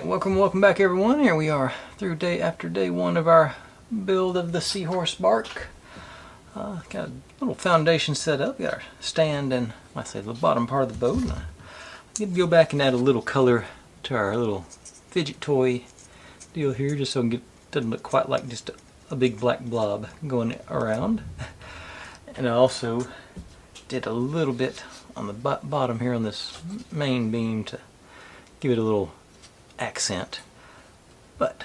Welcome back everyone. Here we are through day after day one of our build of the Seahorse Barque. Got a little foundation set up, got our stand and the bottom part of the boat. And I need to go back and add a little color to our little fidget toy deal here, just so it doesn't look quite like just a big black blob going around. And I also did a little bit on the bottom here on this main beam to give it a little accent. But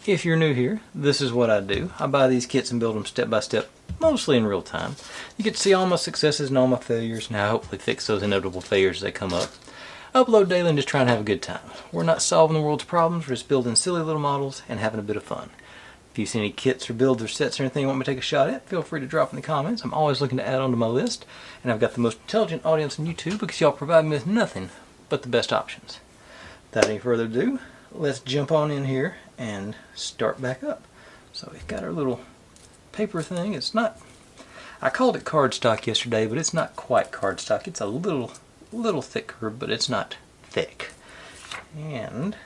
if you're new here, this is what I do. I buy these kits and build them step by step, mostly in real time. You get to see all my successes and all my failures, and I hopefully fix those inevitable failures as they come up. Upload daily and just try and have a good time. We're not solving the world's problems, we're just building silly little models and having a bit of fun. If you see any kits or builds or sets or anything you want me to take a shot at, feel free to drop in the comments. I'm always looking to add on to my list, and I've got the most intelligent audience on YouTube because y'all provide me with nothing but the best options. Without any further ado, let's jump on in here and start back up. So we've got our little paper thing. It's not, I called it cardstock yesterday, but it's not quite cardstock. It's a little thicker, but it's not thick. And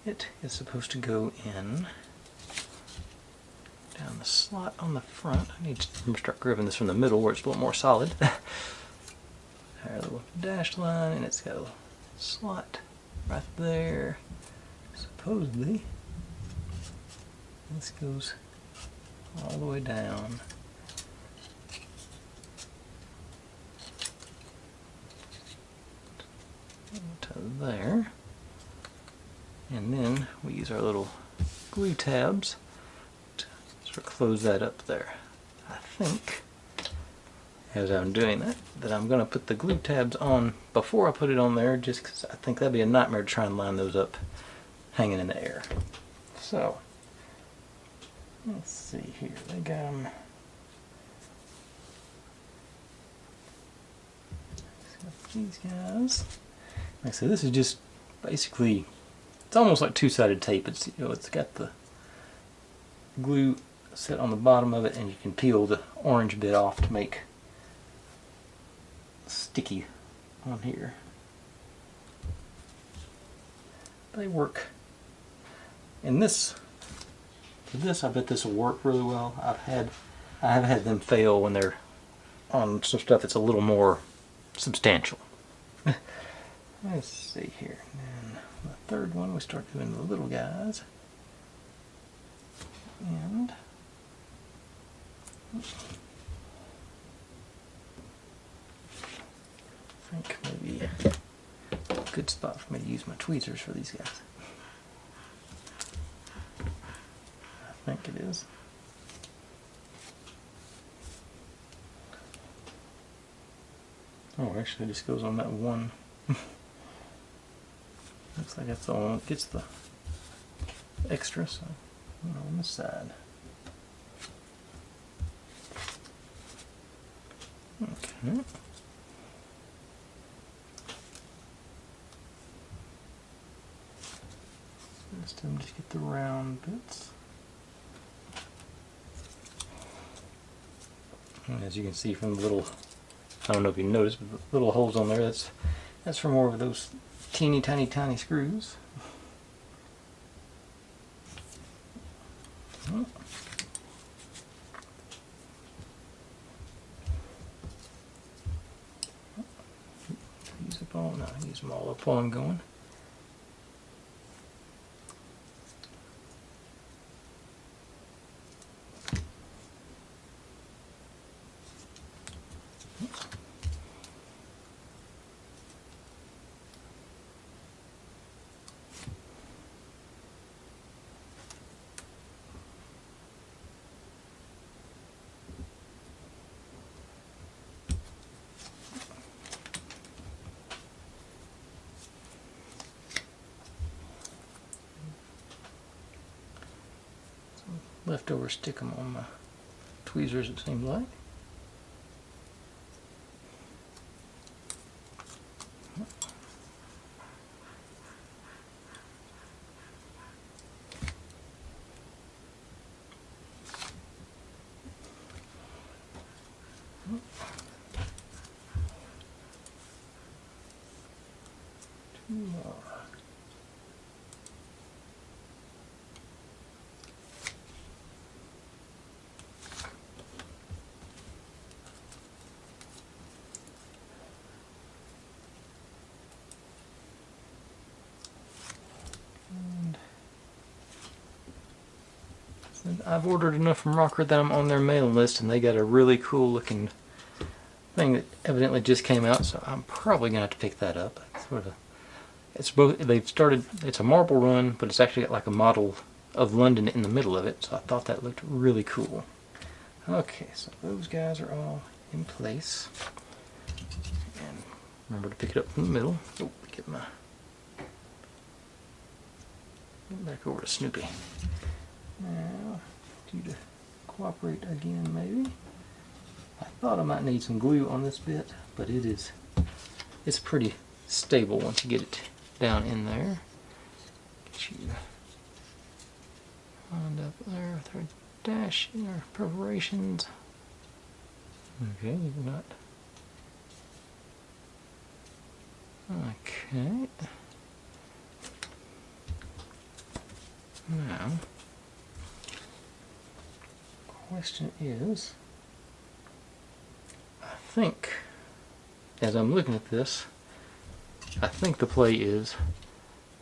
it is supposed to go in down the slot on the front. I need to start gripping this from the middle where it's a little more solid. Our little dashed line, and it's got a little slot right there. Supposedly this goes all the way down to there, and then we use our little glue tabs to sort of close that up there. I think as I'm doing that I'm going to put the glue tabs on before I put it on there, just because I think that'd be a nightmare to try and line those up hanging in the air. So let's see here. They got them. These guys. Like I said, this is just basically, it's almost like two-sided tape. It's, it's got the glue set on the bottom of it, and you can peel the orange bit off to make sticky on here. They work. In this, for this, I bet this will work really well. I have had them fail when they're on some stuff that's a little more substantial. Let's see here. And the third one, we start doing the little guys. And I think maybe a good spot for me to use my tweezers for these guys. I think it is. Oh, actually it just goes on that one. Looks like that's the only one that gets the extra, so on this side. Okay. This time just get the round bits. And as you can see from the little, I don't know if you noticed, but the little holes on there, that's for more of those teeny tiny screws. Use them all up while I'm going. Leftover stick them on my tweezers, it seems like. Two more. I've ordered enough from ROKR that I'm on their mailing list, and they got a really cool looking thing that evidently just came out, so I'm probably gonna have to pick that up. It's both. They've started. It's a marble run, but it's actually got like a model of London in the middle of it, so I thought that looked really cool. Okay, so those guys are all in place, and remember to pick it up from the middle. Oh, get back over to Snoopy. Now, you to cooperate again, maybe. I thought I might need some glue on this bit, but it's pretty stable once you get it down in there. Get you lined up there with our dashing, our perforations. Okay, you're not. Okay. Now, question is, I think, as I'm looking at this, I think the play is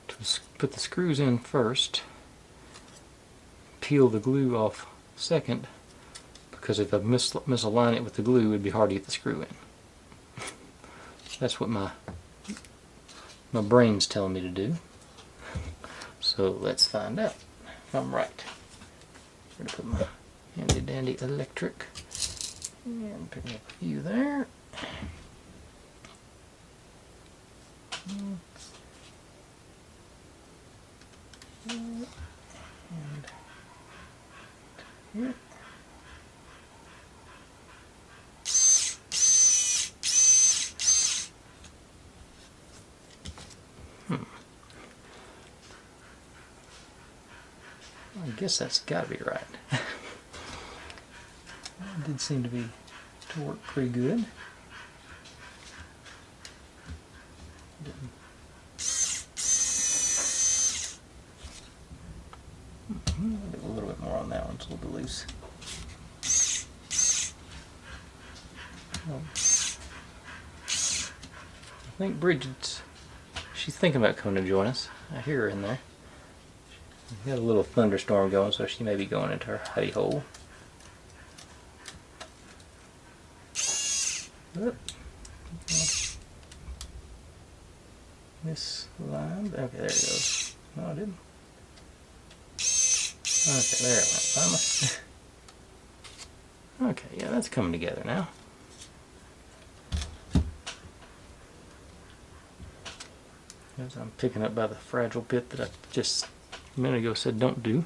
to put the screws in first, peel the glue off second, because if I misalign it with the glue, it'd be hard to get the screw in. That's what my brain's telling me to do. So let's find out if I'm right. I'm going to put my handy dandy electric and pick up a few there. And here. I guess that's got to be right. It did seem to work pretty good. A little bit more on that one, it's a little bit loose. I think Bridget's, she's thinking about coming to join us. I hear her in there. We've got a little thunderstorm going, so she may be going into her hidey hole. Misaligned. Okay, there it goes. No, I didn't. Okay, there it went. Finally. Okay, yeah, that's coming together now. As I'm picking up by the fragile bit that I just a minute ago said don't do.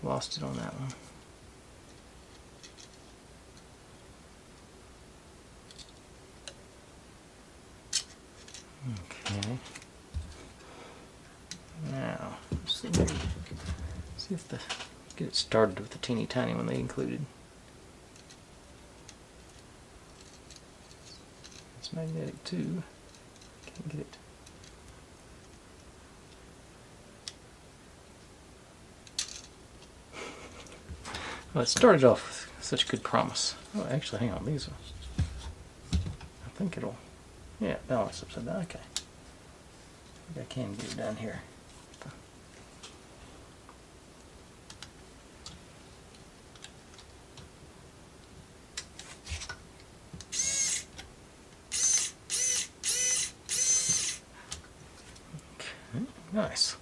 Lost it on that one. Okay. Now, let's see if get it started with the teeny tiny one they included. It's magnetic too. Can't get it. Well, it started off with such good promise. Oh, actually, hang on. These are. I think it'll. Yeah, balance upside down. Okay. I think I can get it down here. Okay, nice.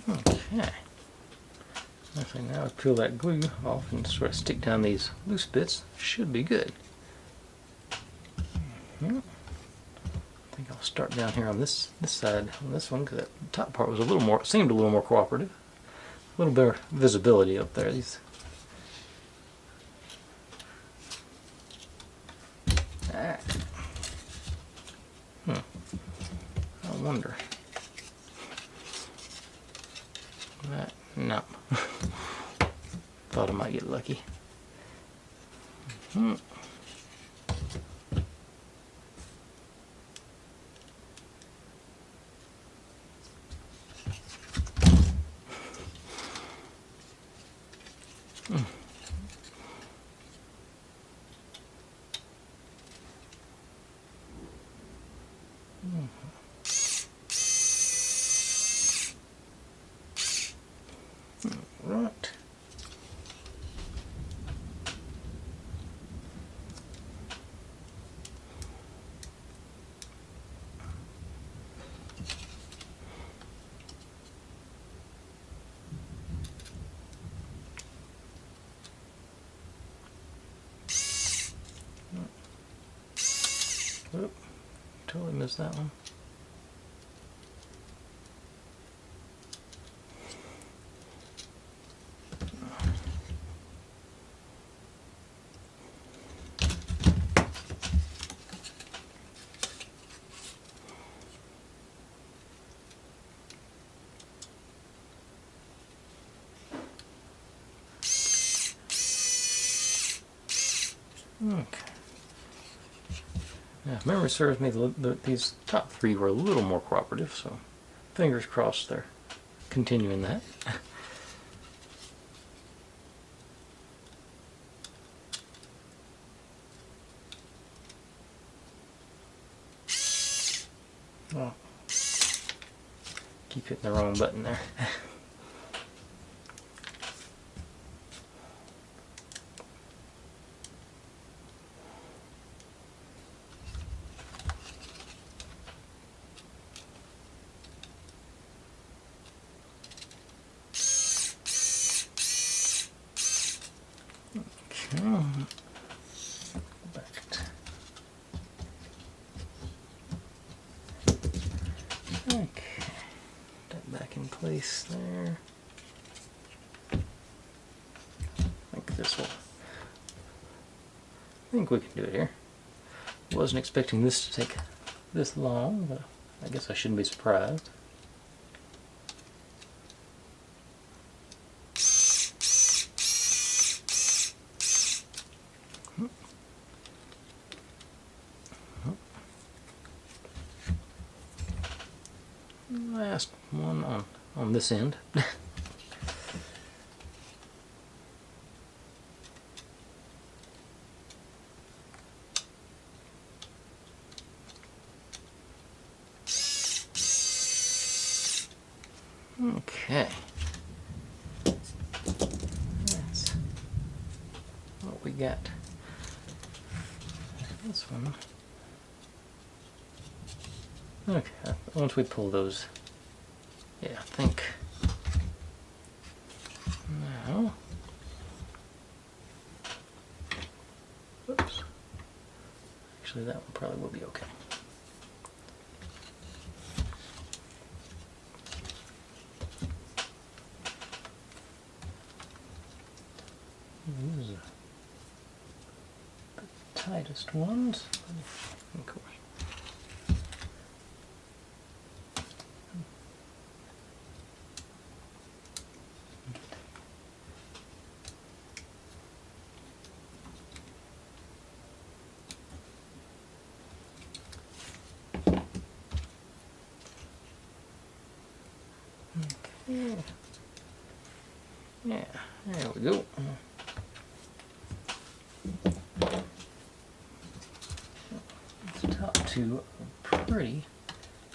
Okay. Okay, now I peel that glue off and sort of stick down these loose bits. Should be good. I think I'll start down here on this side on this one because that top part was seemed a little more cooperative. A little better visibility up there. These. I wonder. No. Thought I might get lucky. Right. Oop, totally missed that one. Okay. Yeah, if memory serves me, these top three were a little more cooperative, so fingers crossed they're continuing that. Oh, keep hitting the wrong button there. Okay. Back. Okay. That back in place there. I think this will. I think we can do it here. Wasn't expecting this to take this long, but I guess I shouldn't be surprised. Last one on this end. Okay. That's what we got. This one. Okay, once we pull those, yeah, I think now, oops, actually that one probably will be okay. These are the tightest ones, of course. Okay. Yeah, there we go. These top two are pretty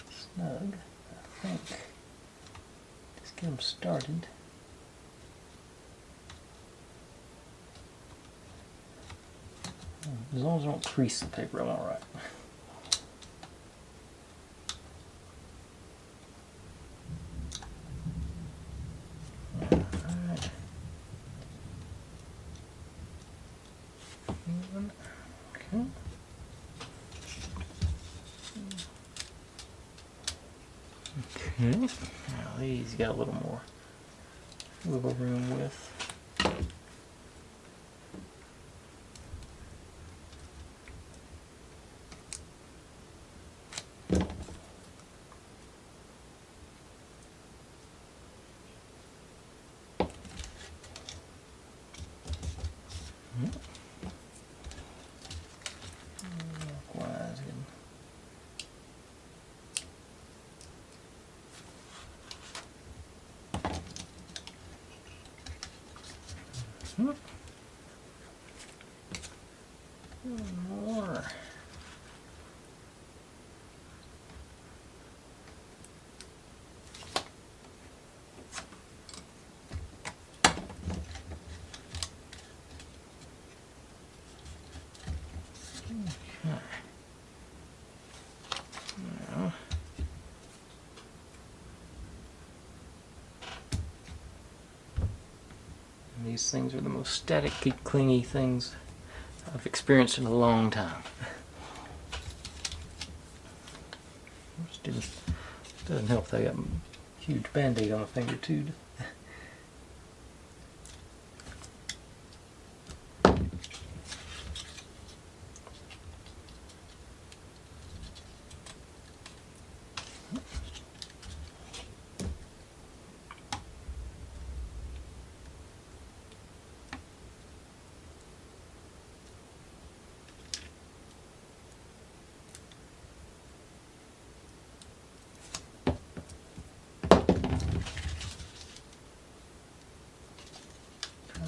snug, I think. Just get them started. As long as I don't crease the paper, I'm alright. Okay. Okay. Now these got a little more wiggle room with. Likewise, One more. Now, these things are the most static, clingy things I've experienced in a long time. Doesn't help that I got a huge band-aid on my finger too.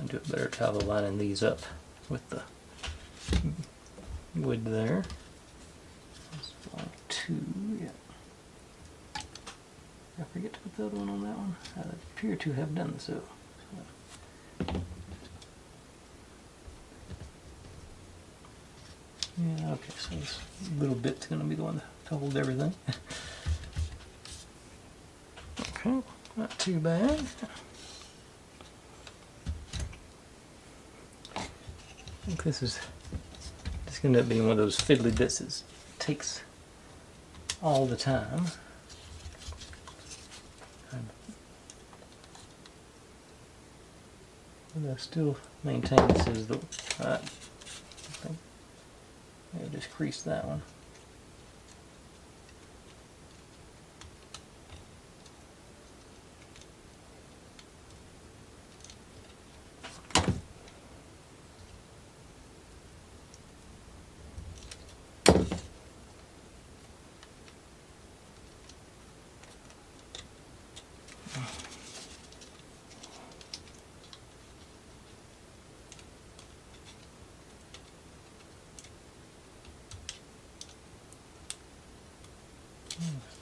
Do a better job of lining these up with the wood there. That's like 2, yeah. Did I forget to put the other one on that one? I appear to have done so. Yeah, okay, so this little bit's going to be the one to hold everything. Okay, not too bad. I think this is just going to end up being one of those fiddly bits that takes all the time. But I still maintain this is the right. I think I'll just crease that one.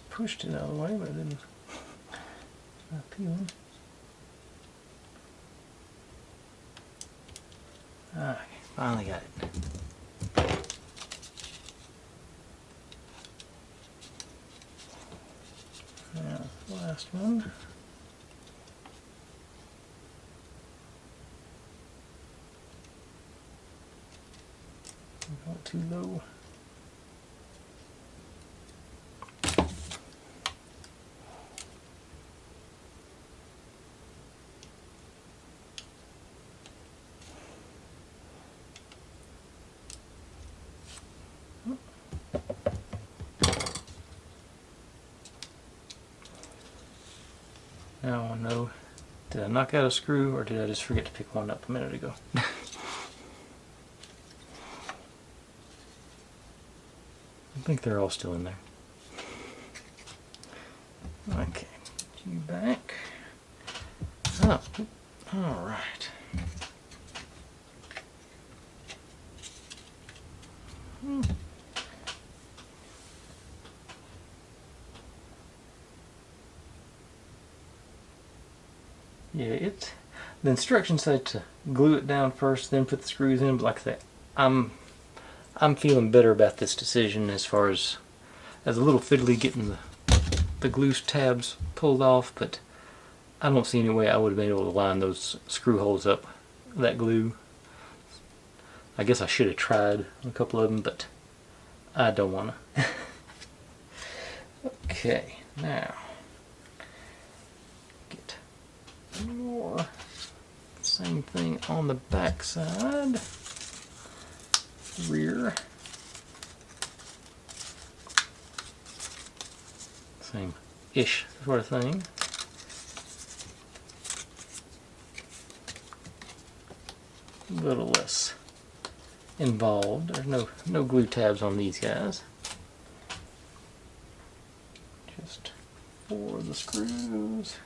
Pushed it out of the way, but it didn't peel. Alright, finally got it. Now, last one. Not too low. Now I want to know, did I knock out a screw or did I just forget to pick one up a minute ago? I think they're all still in there. Okay, get you back. Oh, all right. Yeah, the instructions say to glue it down first, then put the screws in. But like I said, I'm feeling better about this decision as far as a little fiddly getting the glue tabs pulled off, but I don't see any way I would have been able to line those screw holes up with that glue. I guess I should have tried a couple of them, but I don't want to. Okay, now get more. Same thing on the back side, rear. Same-ish sort of thing. A little less involved. There's no glue tabs on these guys. Just 4 of the screws.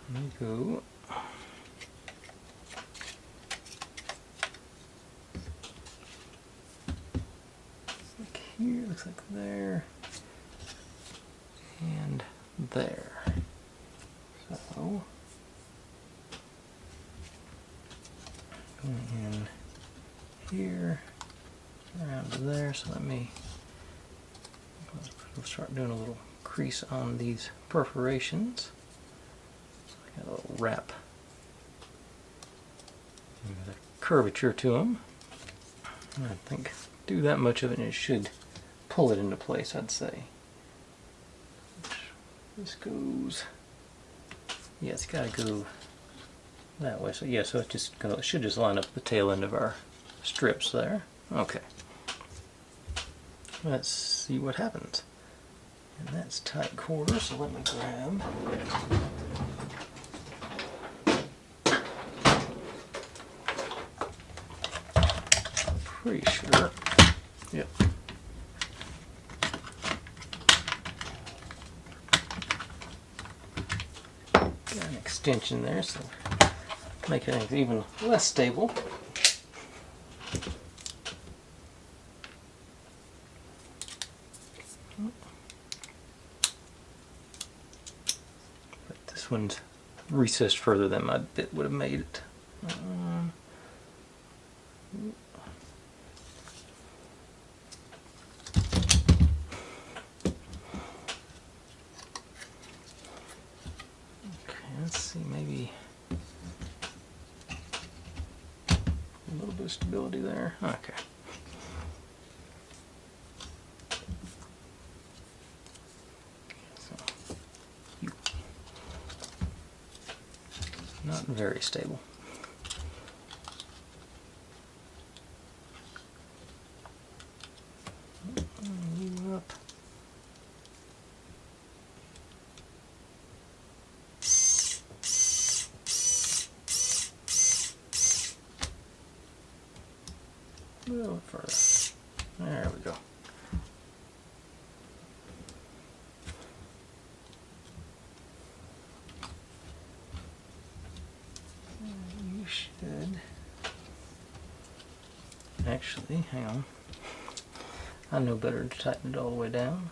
There you go. Like here, looks like there, and there. So going in here, around to there. So we'll start doing a little crease on these perforations. So I got a little wrap, with a curvature to them. I think do that much of it and it should pull it into place, I'd say. This goes, yeah, it's got to go that way. So yeah, so it should just line up the tail end of our strips there. Okay. Let's see what happens. And that's tight quarter, so let me grab. Pretty sure. Yep. Got an extension there, so make it even less stable. But this one's recessed further than my bit would have made it. Let's see, maybe a little bit of stability there. Okay. So, not very stable. You up. A little further. There we go. You should actually, hang on. I know better to tighten it all the way down.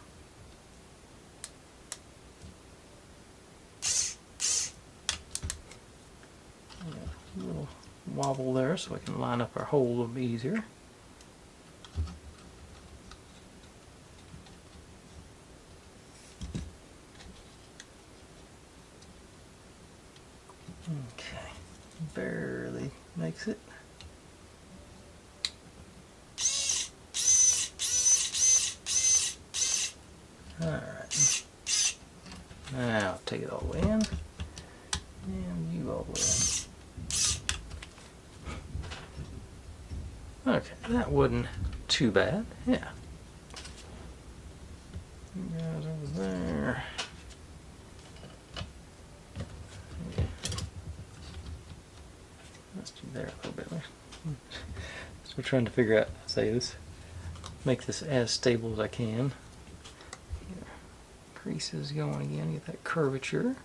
A little wobble there so we can line up our hole a little bit easier. Okay, barely makes it. Alright, now take it all the way in, and you all the way in. Okay, that wasn't too bad, yeah. You guys over there. Let's do there a little bit. So we're trying to figure out, make this as stable as I can. Creases going again, get that curvature.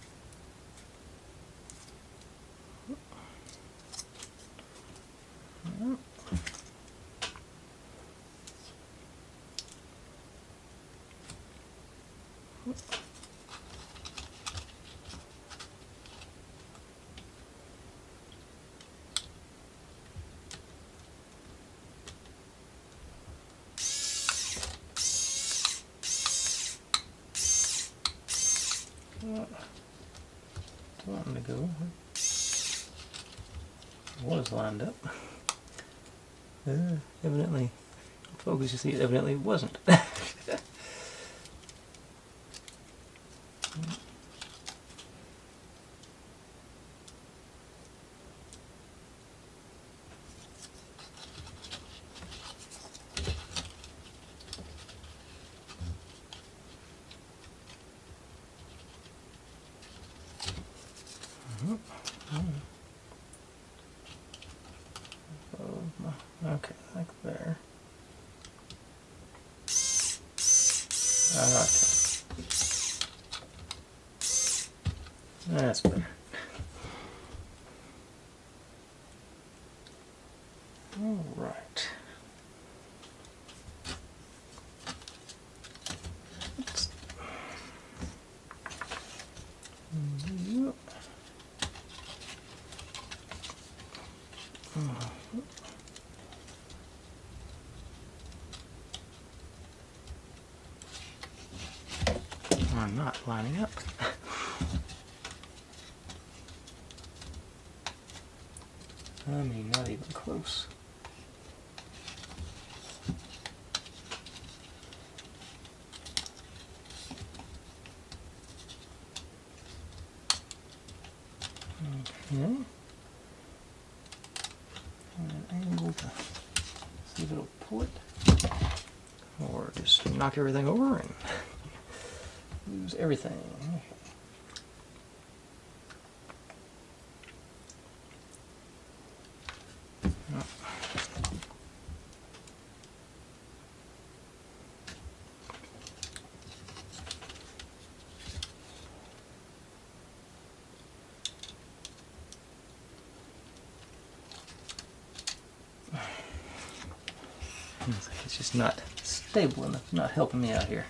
Wanting to go. Was lined up. Evidently, focus, you see, it evidently wasn't. Okay, like there. Okay. That's better. All right. I'm not lining up. I mean, not even close. Okay. And an angle to see if it'll pull it. Or just knock everything over and lose everything. It's just not stable enough, not helping me out here.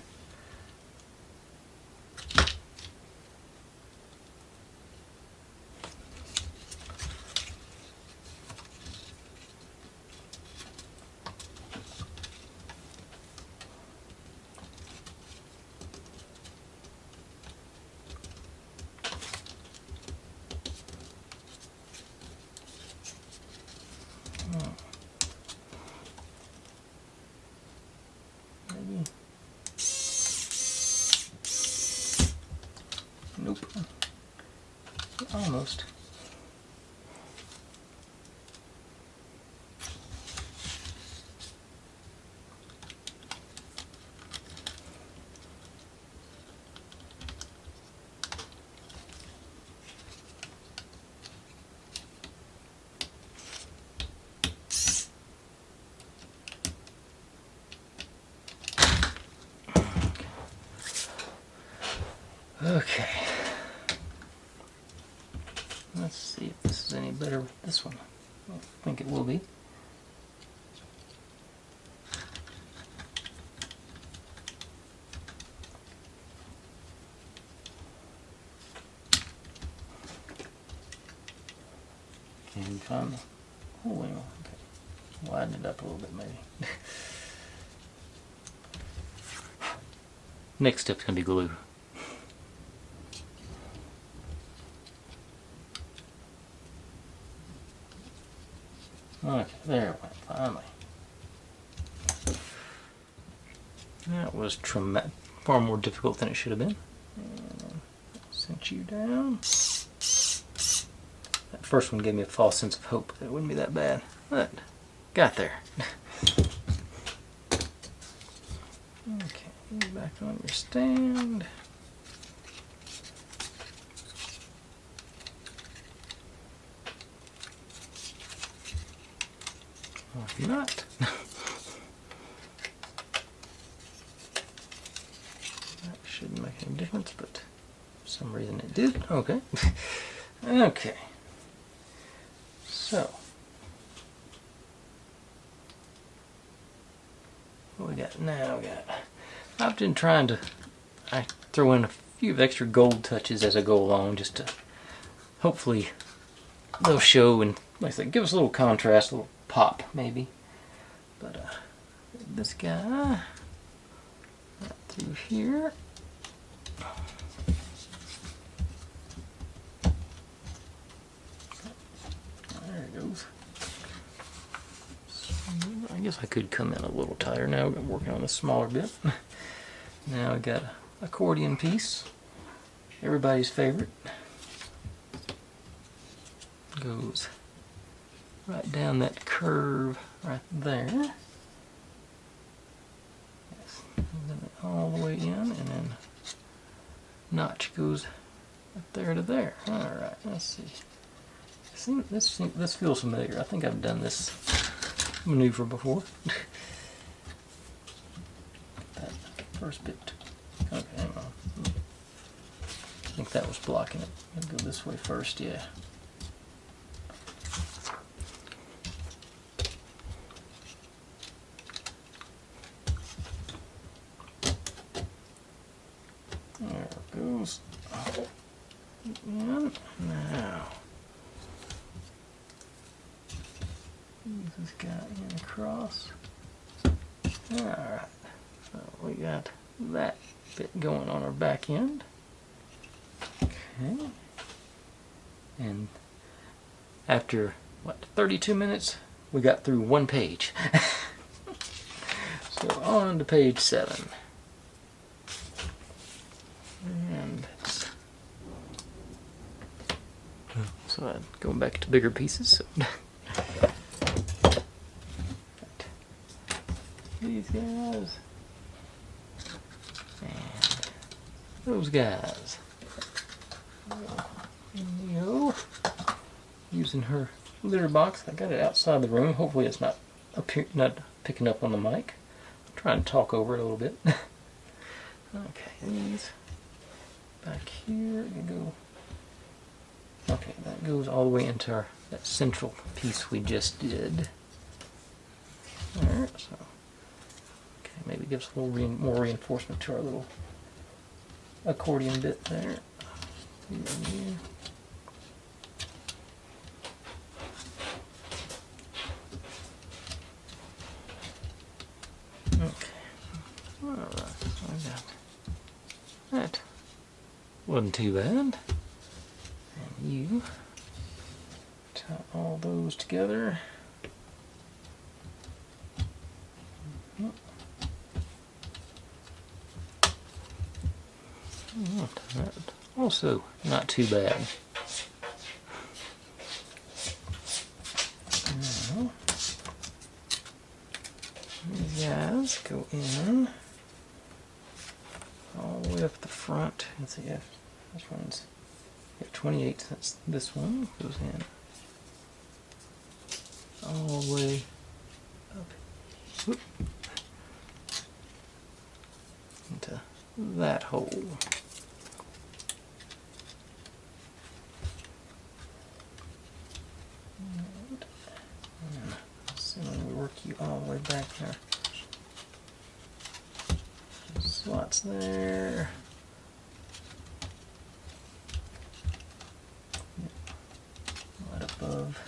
Maybe. Nope. Almost. Okay. Let's see if this is any better with this one. I think it will be. Can you find the hole anymore? Okay. Widen it up a little bit maybe. Next step's gonna be glue. Okay, there it went, finally. That was far more difficult than it should have been. And sent you down. That first one gave me a false sense of hope that it wouldn't be that bad, but got there. Okay, back on your stand. Or if not. That shouldn't make any difference, but for some reason it did. Okay. Okay. So, what we got now? I've been trying to throw in a few extra gold touches as I go along, just to hopefully they'll show and, like I said, give us a little contrast, a little pop maybe. But this guy right through here. There it goes. I guess I could come in a little tighter now. I'm working on a smaller bit. Now I got an accordion piece. Everybody's favorite. Goes right down that curve right there. Yes. And then all the way in, and then notch goes right there to there. All right, let's see. This feels familiar. I think I've done this maneuver before. That first bit. Okay, hang on. I think that was blocking it. I'll go this way first, yeah. Now, use this guy in across. Alright, so we got that bit going on our back end. Okay. And after, what, 32 minutes, we got through one page. So on to page 7. And so going back to bigger pieces. So these guys and those guys. Yo, using her litter box. I got it outside the room. Hopefully it's not picking up on the mic. I'm trying to talk over it a little bit. Okay, these back here. You go. Okay, that goes all the way into our that central piece we just did. There, so okay, maybe gives a little more reinforcement to our little accordion bit there. Okay, all right, I got that. Wasn't too bad. And you tie all those together. That also not too bad. Now, these guys go in all the way up the front. Let's see if this one's 28. That's this one goes in all the way up. Whoop, into that hole. And assuming we work you all the way back there. Slots there. Right above.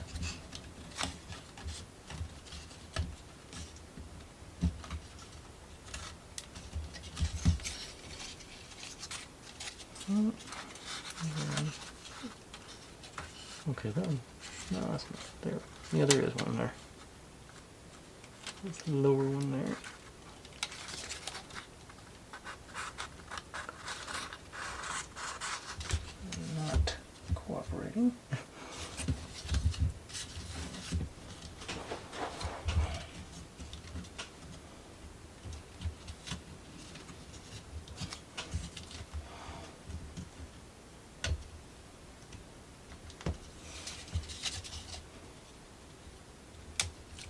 Okay, that one. No, that's not there. Yeah, there is one there. There's the lower one there. Not cooperating.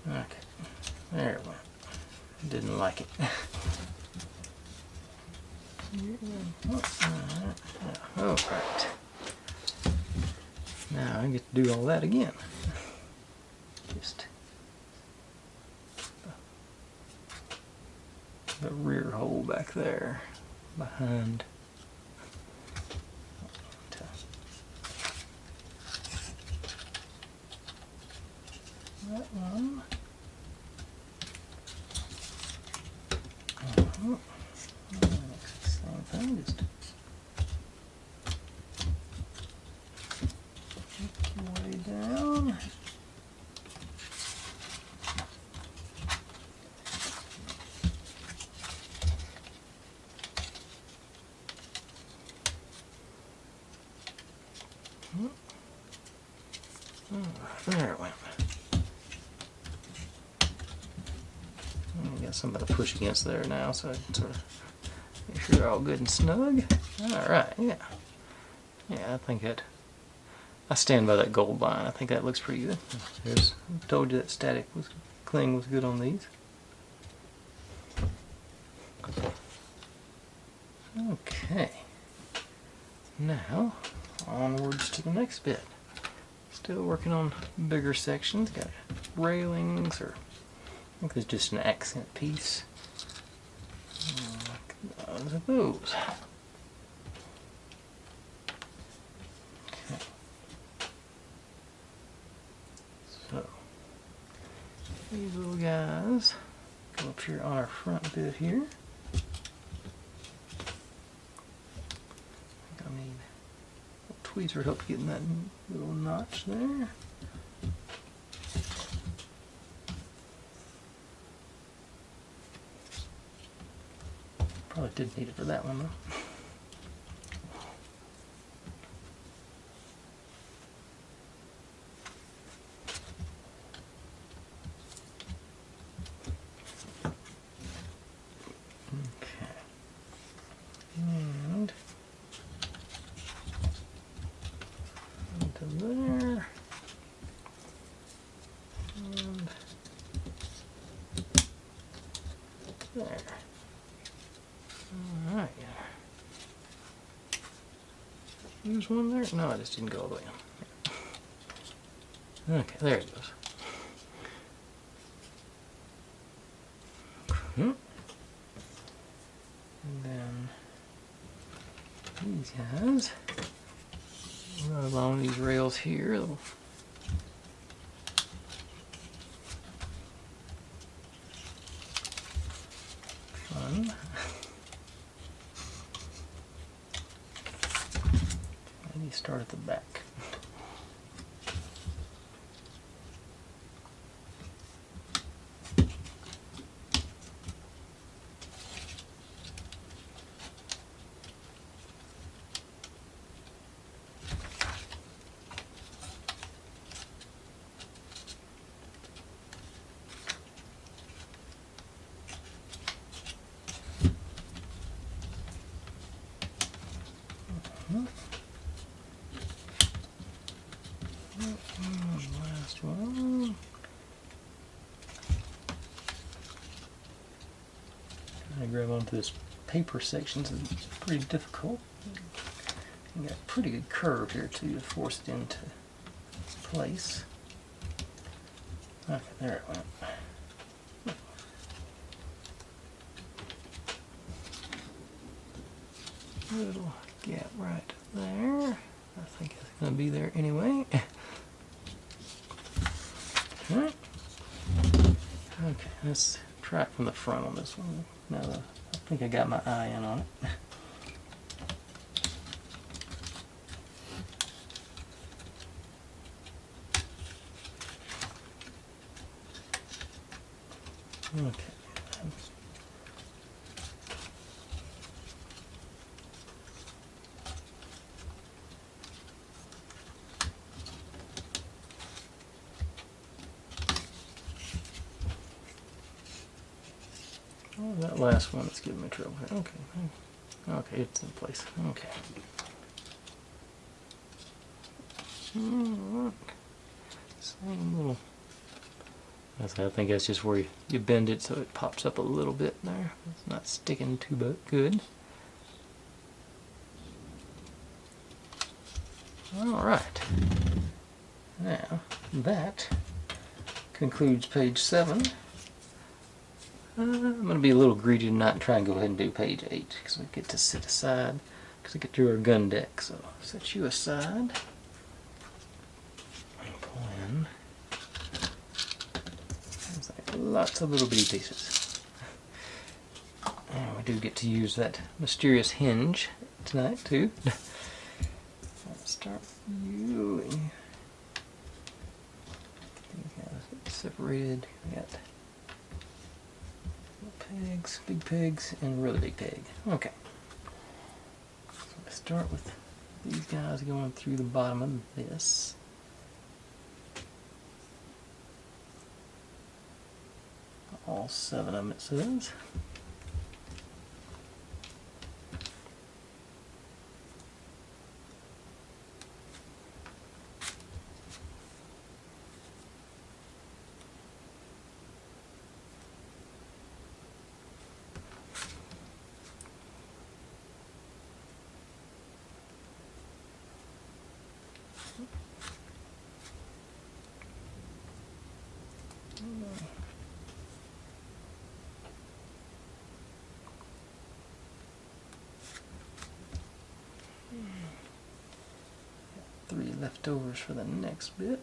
Okay, there it went. Didn't like it. Oh, right. Now I get to do all that again. Just the rear hole back there behind. That one. Same thing, just work your way down. There it went. Got some of the push against there now, so I can sort of make sure they're all good and snug. Alright, yeah. Yeah, I think I stand by that gold line. I think that looks pretty good. There's, I told you that static cling was good on these. Okay. Now, onwards to the next bit. Still working on bigger sections. Got railings, or I think it's just an accent piece. Those are those. Okay. these little guys go up here on our front bit here. I need a tweezer help getting that little notch there. Probably did need it for that one though. There. And there. Alright. There's one there? No, I just didn't go all the way in. Okay, there it goes. And then these guys run along these rails here. Fun. Maybe start at the back. Last one. I grab onto this paper section, so it's pretty difficult. You got a pretty good curve here too to force it into place. Okay, there it went. Little gap right there. I think it's going to be there anyway. Alright. Okay, let's try it from the front on this one. Now I think I got my eye in on it. Okay. Oh, that last one is giving me trouble. Okay. Okay, it's in place. Okay. Same little. I think that's just where you bend it so it pops up a little bit there. It's not sticking too good. Alright. Now, that concludes page 7. I'm going to be a little greedy tonight and try and go ahead and do page 8 because we get to sit aside because we get through our gun deck. So set you aside and pull in. There's like lots of little bitty pieces. And we do get to use that mysterious hinge tonight too. Let's start with you. These guys get separated. We got pigs, big pigs, and really big pig. Okay. So let's start with these guys going through the bottom of this. All 7 of them, it says. Got 3 leftovers for the next bit.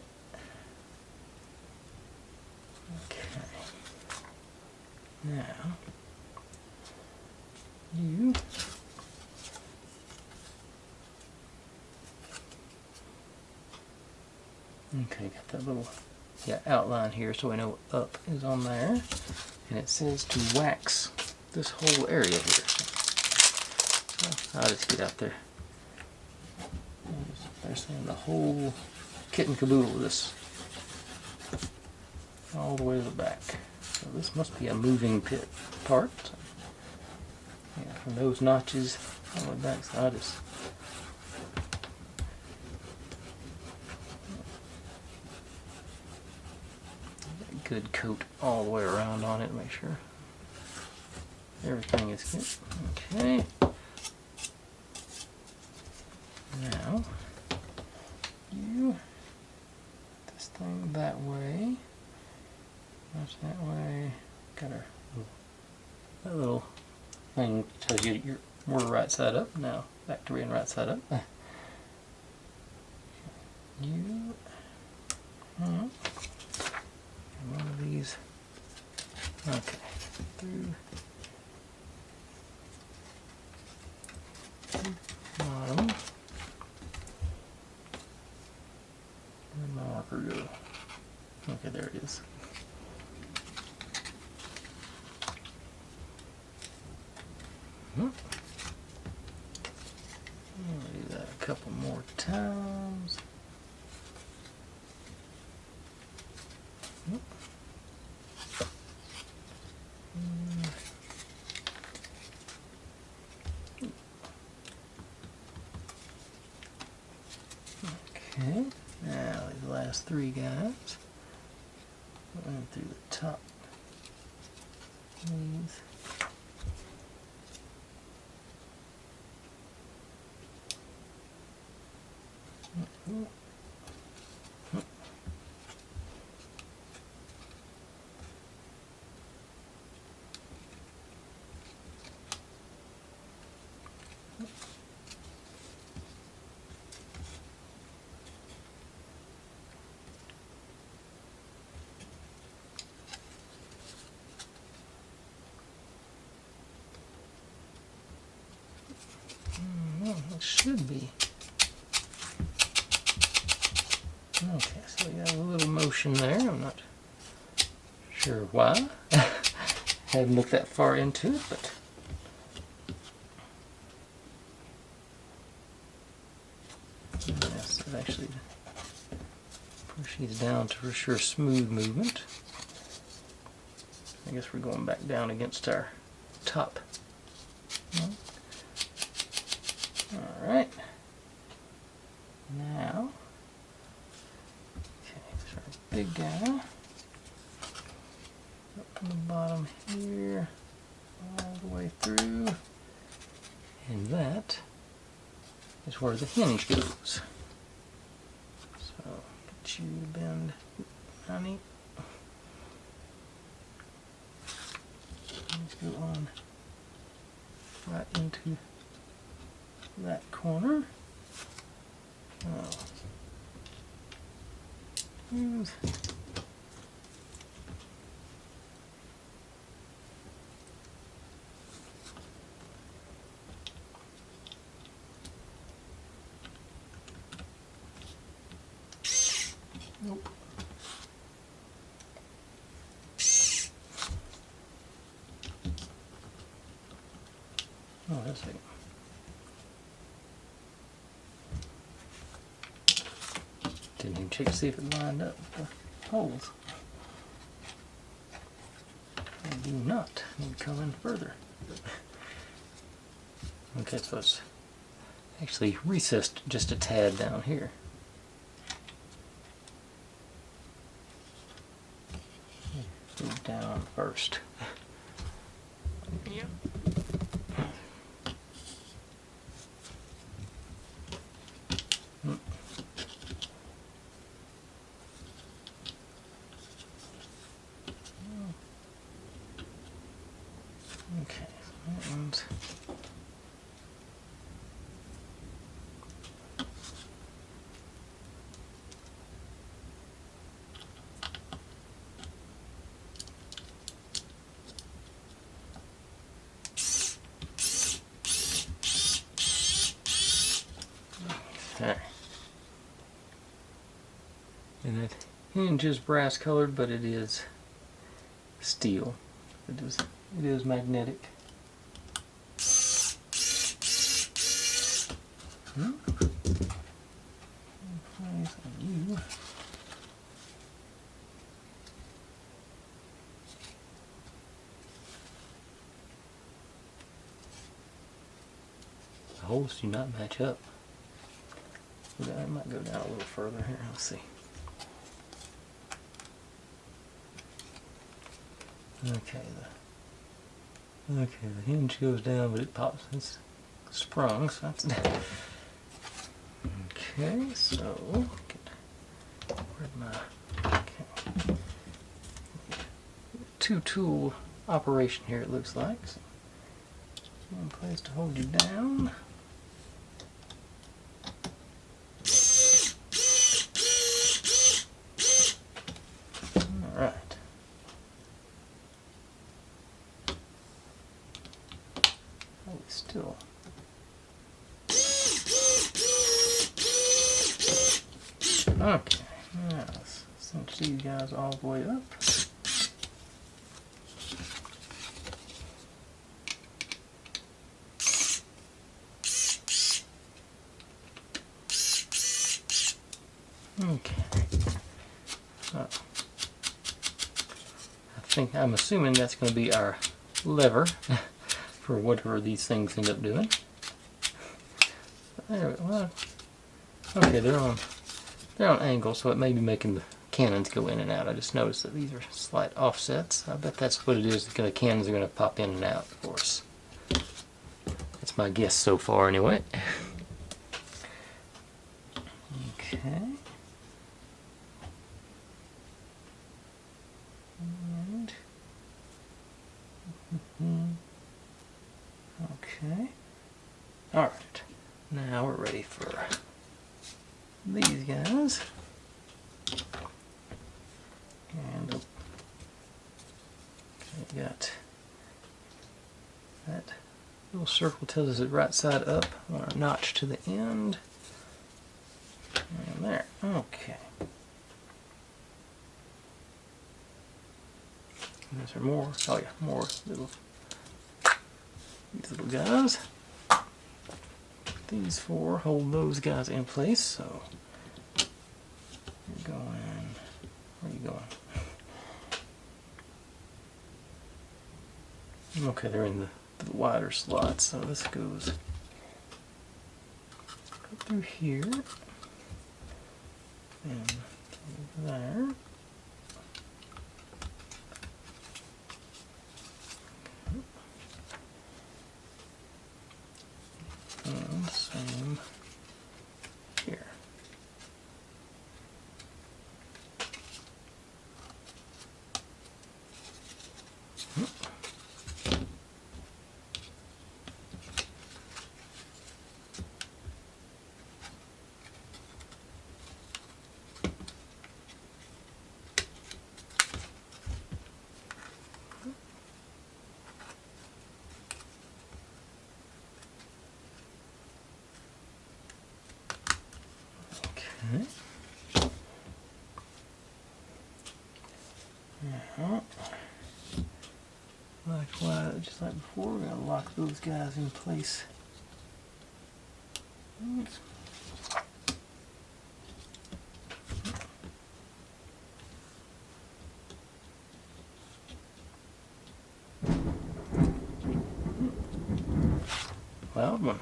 Okay. Now, you okay, got that little outline here so we know up is on there. And it says to wax this whole area here. So I'll just get out there. They're saying the whole kit and caboodle of this. All the way to the back. So this must be a moving pit part. Yeah, from those notches on the back side is a good coat all the way around on it to make sure everything is good. Okay. Now you this thing that way. That's that way. Got our that little thing tells you we're right side up. Now back to being right side up. You one of these. Okay. Through bottom. Where'd my marker go? Okay, there it is. I'll do that a couple more times. Okay, now these last three guys. Going through the top. These. It should be. Okay, so we got a little motion there. I'm not sure why. Hadn't looked that far into it, but yes, it actually pushes down to for sure smooth movement. I guess we're going back down against our top. Alright. Now, okay, there's our big guy. Up from the bottom here, all the way through. And that is where the hinge goes. So, get you to bend, honey. Let's go on right into that corner. Oh. Smooth. Nope. Oh, that's it. Didn't even check to see if it lined up with the holes. I do not need to come in further. Okay, so it's actually recessed just a tad down here. Move down first. Yeah. Okay, so that one's And that hinge is brass colored, but it is steel. It is magnetic. Place on you. The holes do not match up. I might go down a little further here. Let's see. Okay, the hinge goes down, but it pops. It's sprung, so that's okay. So, where'd my two-tool operation here? It looks like. So, one place to hold you down. All right. Still. Okay, now let's cinch these guys all the way up. Okay. So, I'm assuming that's going to be our lever for whatever these things end up doing. There, well, okay, they're on angle, so it may be making the cannons go in and out. I just noticed that these are slight offsets. I bet that's what it is. The cannons are going to pop in and out, of course. That's my guess so far, anyway. Okay. And okay. All right. Now we're ready for these guys. And okay, got that little circle tells us it's right side up. I want a notch to the end. And there. Okay. And is there more? Oh yeah, more these little guys. These four hold those guys in place, so you're going, where are you going? Okay, they're in the wider slots, so this goes through here and over there. And same here. Okay. Now, likewise, just like before, we're going to lock those guys in place. Oops. Loud one.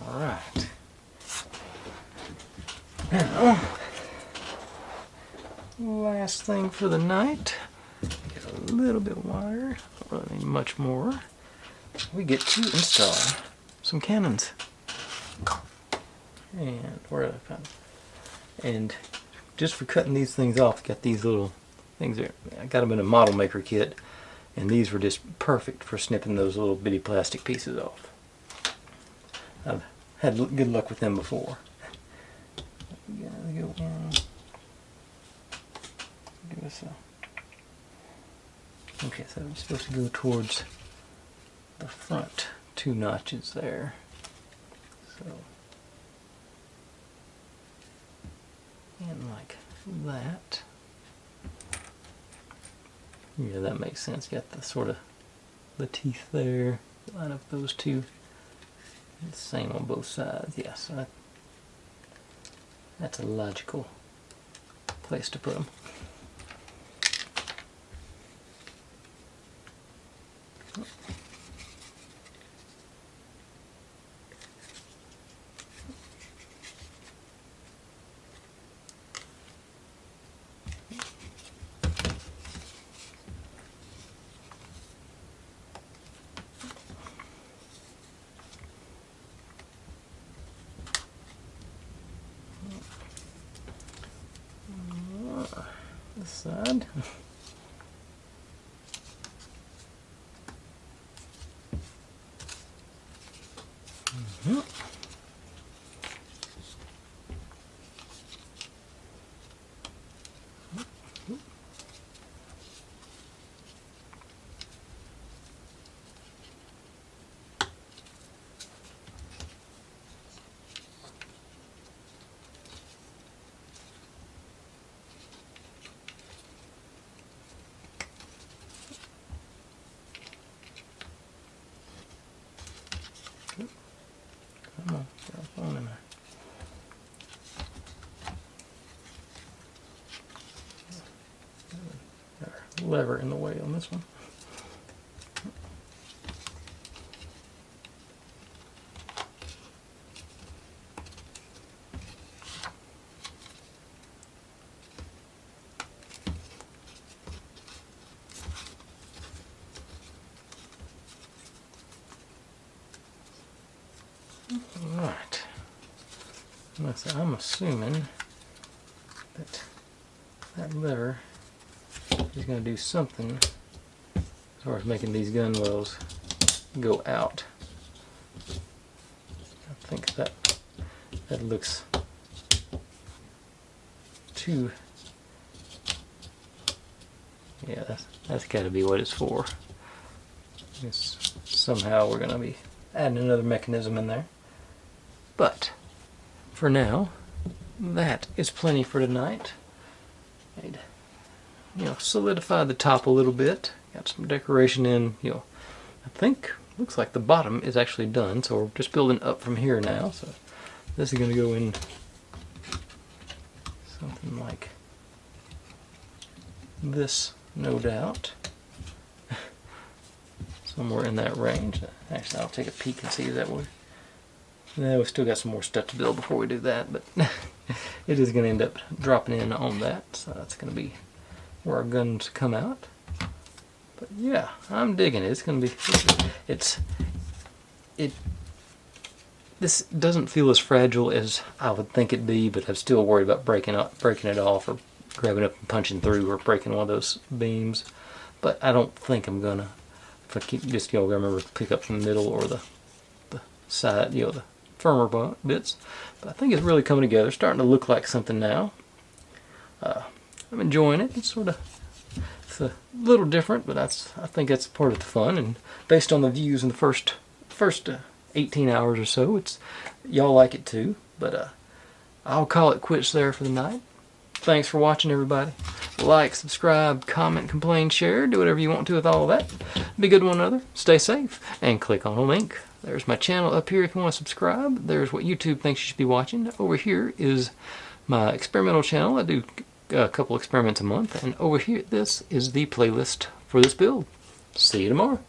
All right. Now, last thing for the night. Get a little bit of wire. Don't really need much more. We get to install some cannons. And where did I find them? And just for cutting these things off, got these little things there. I got them in a model maker kit, and these were just perfect for snipping those little bitty plastic pieces off. I've had good luck with them before. Go in. Give us a. Okay, so I'm supposed to go towards the front 2 notches there. So, and like that. Yeah, that makes sense. Got the sort of the teeth there. Line up those two. Same on both sides. Yes, that's a logical place to put them. This side. Come on, get on in there. Got our lever in the way on this one. Right. I'm assuming that that lever is going to do something as far as making these gun wells go out. I think that looks too. Yeah, that's got to be what it's for. Somehow we're going to be adding another mechanism in there. But for now, that is plenty for tonight. I'd, solidify the top a little bit. Got some decoration in. I think looks like the bottom is actually done. So we're just building up from here now. So this is going to go in something like this, no doubt. Somewhere in that range. Actually, I'll take a peek and see that way. Yeah, we've still got some more stuff to build before we do that, but it is going to end up dropping in on that, so that's going to be where our guns come out. But yeah, I'm digging it. It's going to be. This doesn't feel as fragile as I would think it'd be, but I'm still worried about breaking it off, or grabbing up and punching through, or breaking one of those beams. But I don't think I'm gonna. If I keep just remember to pick up from the middle or the side, the firmer bits. But I think it's really coming together, starting to look like something now. I'm enjoying it. It's a little different, but I think that's part of the fun. And based on the views in the first 18 hours or so, y'all like it too. But I'll call it quits there for the night. Thanks for watching, everybody. Like, subscribe, comment, complain, share, do whatever you want to with all of that. Be good to one another, stay safe, and click on a link. There's my channel up here if you want to subscribe. There's what YouTube thinks you should be watching. Over here is my experimental channel. I do a couple experiments a month. And over here, this is the playlist for this build. See you tomorrow.